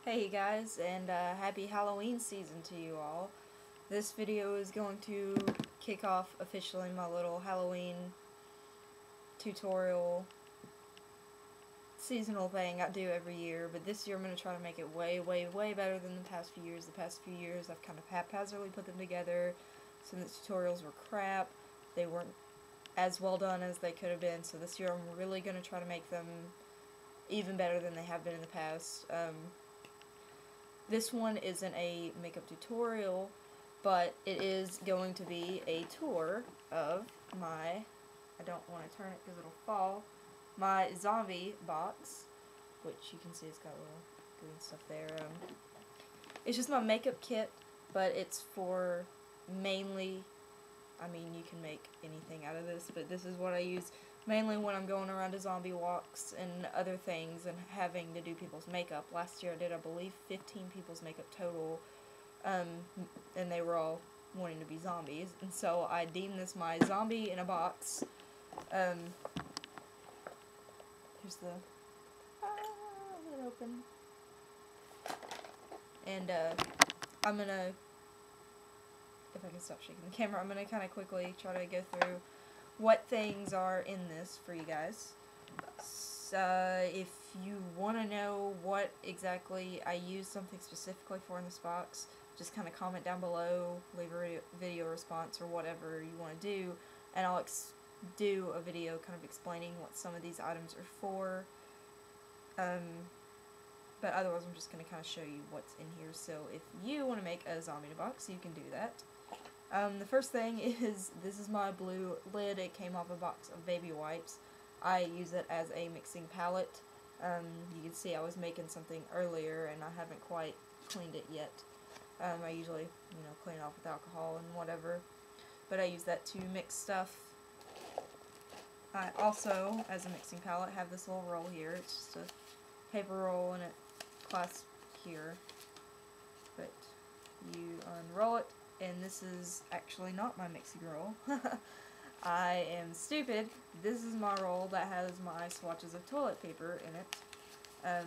Hey guys, and happy Halloween season to you all. This video is going to kick off officially my little Halloween tutorial seasonal thing I do every year, but this year I'm going to try to make it way better than the past few years. The past few years I've kind of haphazardly put them together. Some of the tutorials were crap. They weren't as well done as they could have been, so this year I'm really going to try to make them even better than they have been in the past. This one isn't a makeup tutorial, but it is going to be a tour of my, I don't want to turn it because it'll fall, my zombie box, which you can see it's got a little green stuff there. It's just my makeup kit, but it's for mainly, I mean you can make anything out of this, but this is what I use mainly when I'm going around to zombie walks and other things and having to do people's makeup. Last year I did, I believe, 15 people's makeup total, and they were all wanting to be zombies, and so I deemed this my zombie in a box. Here's the lid open, and I'm gonna, if I can stop shaking the camera, I'm gonna kind of quickly try to go through what things are in this for you guys. If you want to know what exactly I use something specifically for in this box, just kind of comment down below, leave a video response or whatever you want to do, and I'll do a video kind of explaining what some of these items are for. But otherwise I'm just going to kind of show you what's in here. So if you want to make a zombie in a box, you can do that. The first thing is, this is my blue lid. It came off a box of baby wipes. I use it as a mixing palette. You can see I was making something earlier and I haven't quite cleaned it yet. I usually, clean it off with alcohol and whatever. But I use that to mix stuff. I also, as a mixing palette, have this little roll here. It's just a paper roll and it clasps here. But you unroll it. And this is actually not my mixing roll. I am stupid. This is my roll that has my swatches of toilet paper in it. And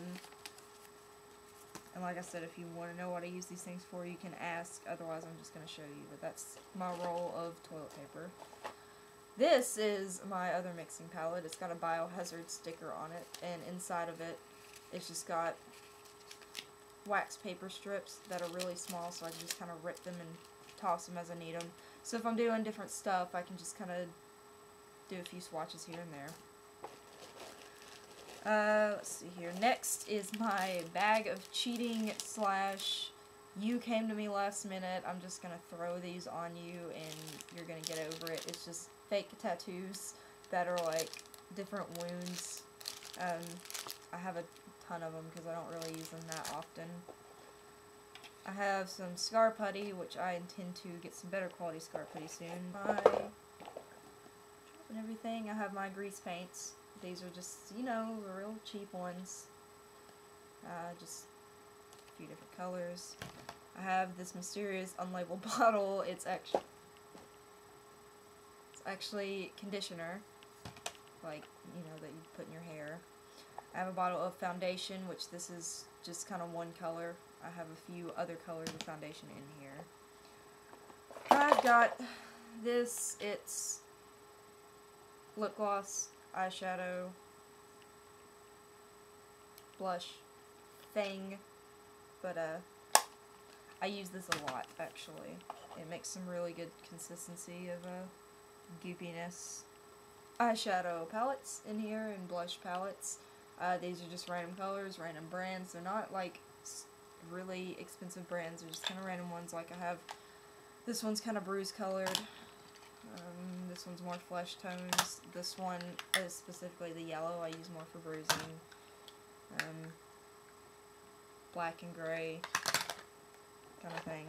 like I said, if you want to know what I use these things for, you can ask. Otherwise, I'm just going to show you. But that's my roll of toilet paper. This is my other mixing palette. It's got a biohazard sticker on it. And inside of it, it's just got wax paper strips that are really small, so I can just kind of rip them and toss them as I need them. So if I'm doing different stuff, I can just kind of do a few swatches here and there. Let's see here. Next is my bag of cheating / you came to me last minute. I'm just going to throw these on you and you're going to get over it. It's just fake tattoos that are like different wounds. I have a ton of them because I don't really use them that often. I have some scar putty, which I intend to get some better quality scar putty soon. And everything. I have my grease paints. These are just, the real cheap ones. Just a few different colors. I have this mysterious unlabeled bottle. It's actually conditioner, like, that you put in your hair. I have a bottle of foundation, which this is just kind of one color. I have a few other colors of foundation in here. I've got this. It's lip gloss, eyeshadow, blush thing, but I use this a lot actually. It makes some really good consistency of goopiness. Eyeshadow palettes in here and blush palettes. These are just random colors, random brands. They're not like really expensive brands. They're just kind of random ones. Like I have, this one's kind of bruise colored. This one's more flesh tones. This one is specifically the yellow. I use more for bruising. Black and gray kind of thing.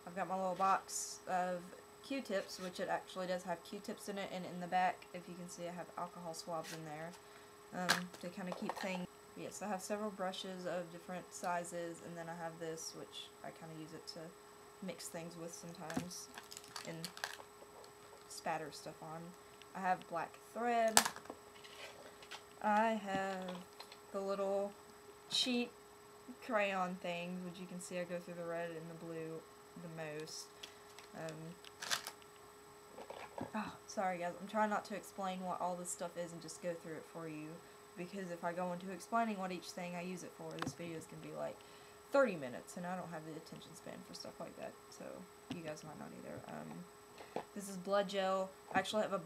I've got my little box of Q-tips, which it actually does have Q-tips in it, and in the back, if you can see, I have alcohol swabs in there to kind of keep things. Yes, I have several brushes of different sizes, and then I have this, which I kind of use it to mix things with sometimes and spatter stuff on. I have black thread. I have the little cheap crayon things, which you can see I go through the red and the blue the most. Oh, sorry guys, I'm trying not to explain what all this stuff is and just go through it for you, because if I go into explaining what each thing I use it for, this video is going to be like 30 minutes, and I don't have the attention span for stuff like that, so you guys might not either. This is blood gel. I actually have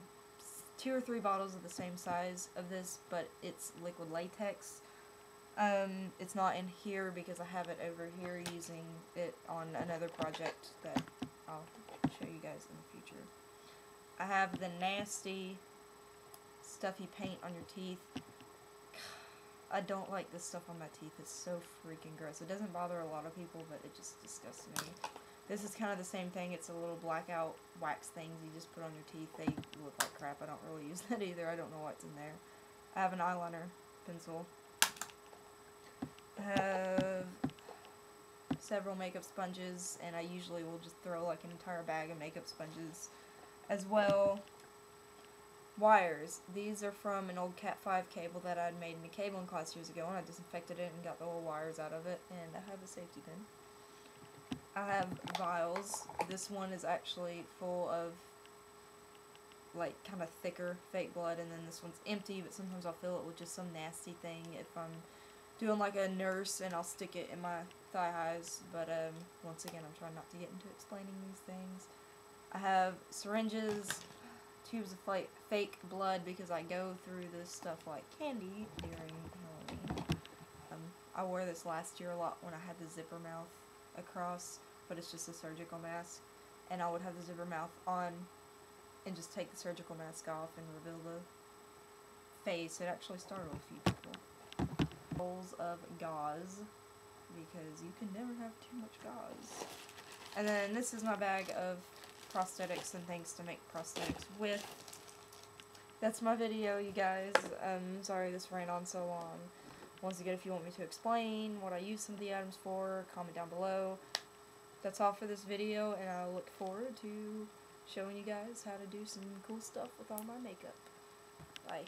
2 or 3 bottles of the same size of this, but it's liquid latex. It's not in here because I have it over here using it on another project that I'll show you guys in the future. I have the nasty stuff you paint on your teeth. I don't like this stuff on my teeth. It's so freaking gross. It doesn't bother a lot of people, but it just disgusts me. This is kind of the same thing. It's a little blackout wax things you just put on your teeth. They look like crap. I don't really use that either. I don't know what's in there. I have an eyeliner pencil. I have several makeup sponges, and I usually will just throw like an entire bag of makeup sponges as well. Wires. These are from an old Cat 5 cable that I'd made in a cabling class years ago, and I disinfected it and got the old wires out of it, and I have a safety pin. I have vials. This one is actually full of like kind of thicker fake blood, and then this one's empty, but sometimes I'll fill it with just some nasty thing if I'm doing like a nurse, and I'll stick it in my thigh highs, but once again I'm trying not to get into explaining these things. I have syringes, tubes of fake blood, because I go through this stuff like candy during Halloween. I wore this last year a lot when I had the zipper mouth across, but it's just a surgical mask, and I would have the zipper mouth on and just take the surgical mask off and reveal the face. It actually startled a few people. Bowls of gauze, because you can never have too much gauze. And then this is my bag of prosthetics and things to make prosthetics with. That's my video, you guys. Sorry this ran on so long. Once again, if you want me to explain what I use some of the items for, comment down below. That's all for this video, and I look forward to showing you guys how to do some cool stuff with all my makeup. Bye.